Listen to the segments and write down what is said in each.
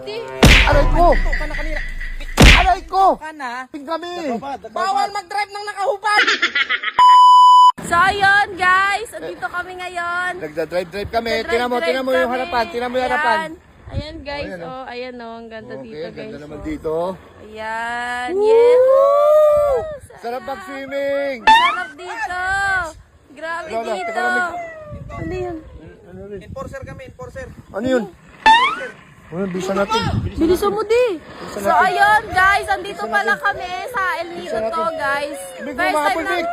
di. Aray ko! Ito ka na kanina. Aray ko! Ka na. Ping kami! Bawal mag-drive ng nakahubad. So ayun guys, andito kami ngayon. Nagda-drive kami. Nagdadrive-drive Tinan mo yung kami. harapan. Tinan mo yung harapan. Ayan. Ayan guys, Oh, ayan, oh, ayan oh, ang ganda Okay, dito guys. ganda naman oh. dito. Ayan, yes. Sarap mag-swimming! Sarap dito. Grabe Lola, dito. teka lang, Ano yan? Ano rin? Enforcer kami, enforcer. Ano yun? Ano, bisa natin. Bilisan mo di. Bilisan So natin. ayun guys, andito pala kami sa El Nido Bilisan to natin. guys. Big First mga time na... Big.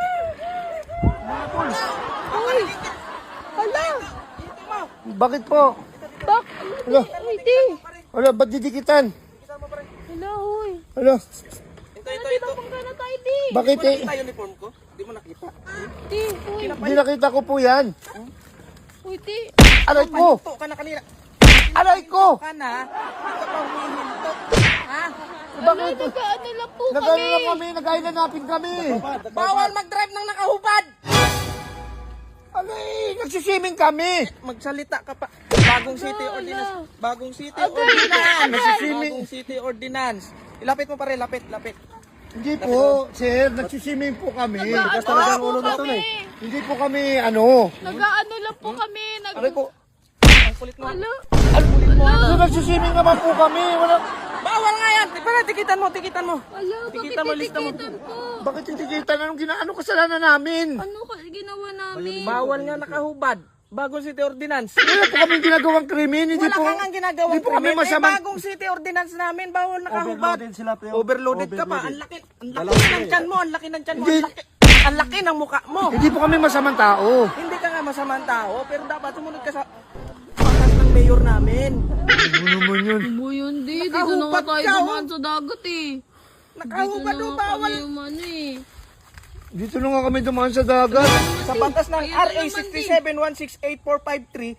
Uy! Hala! Bakit po? Bak! Hala, Uy, di! hala, ba't didikitan? Hala, uy! Hala, Ito. Bangga na tayo, di! bakit eh? Nakita uniform ko? Di mo nakita. Di! Uy! Hindi nakita ko po yan. Uy, di! Aray ko! Ito ka na kanina. Aray ko! Ka na. Ito pa humihinto. Ha? Bakit? Nag-ano lang po Nagano kami! na kami, nag-islandapin kami. Bawal mag-drive ng nakahubad. Alay, nagsiswimming kami. Magsalita ka pa. Bagong city ordinance. Bagong city ordinance. Nagsiswimming. Bagong city ordinance. Ilapit mo pare, lapit. Hindi po, sir, nagsiswimming po kami. Nag-ano po kami! Hindi po kami, ano. Nag-ano lang po kami! Aray ko. Ang kulit mo. Hala! So, nagsiswimming naman po kami. Wala. Bawal nga yan. Para tikitan mo. Hala! Bakit Tikitan mo, lista mo. titikitan po? Bakit hindi kita anong ginaano kasalanan namin? Ano ginawa namin? Bawal nga nakahubad. Bagong city ordinance. Wala po kami ginagawang krimen. Hindi Wala po. kang ang ginagawang Hindi po kami krimen. masamang. Bagong city ordinance namin, bawal nakahubad. Overloaded sila, pre. Overloaded ka pa. Ang laki ng tiyan mo. Ang laki ng tiyan mo. Hindi. Ang laki ng mukha mo. Hindi po kami masamang tao. Hindi ka nga masamang tao, pero dapat sumunod ka sa batas ng mayor namin. Ano naman yun? Mo yun, di. Dito na nga Nakahubad tayo ka, oh. dumaan sa dagat eh. Nakahubad Dito o na nga bawal. kami umano eh. Dito na nga kami dumaan sa dagat. Sa batas ng Ayun na RA naman, 67168453,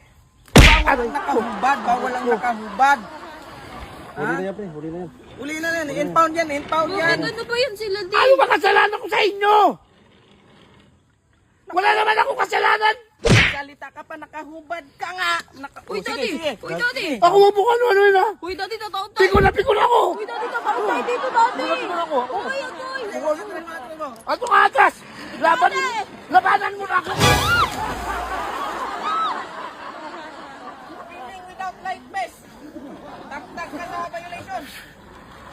bawal ang nakahubad, bawal ang nakahubad. Huli na yan, pre. Huli na yan. Uli na yan, impound yan. Bakit ano ba yan sila, di? Ano ba kasalanan ko sa inyo? Wala naman ako kasalanan. Salita ka pa, nakahubad ka nga. Uy, Daddy! Uy, Daddy! Ako mo po ano yun ha? Uy, Daddy, tataon tayo! Pikon na ako. Uy, Daddy, tataon tayo dito, Daddy! Pikon ako. Uy, Agoy! Ato ka atas. Labanan mo na ako. Swimming without life vest. Taktak ka sa violation.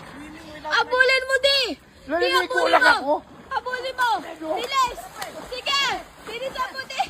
Swimming without Abulin mo, di! Di, Naliligo abulin lang mo! ako. Abulin mo! Bilis! Sige! Bilisan mo, di!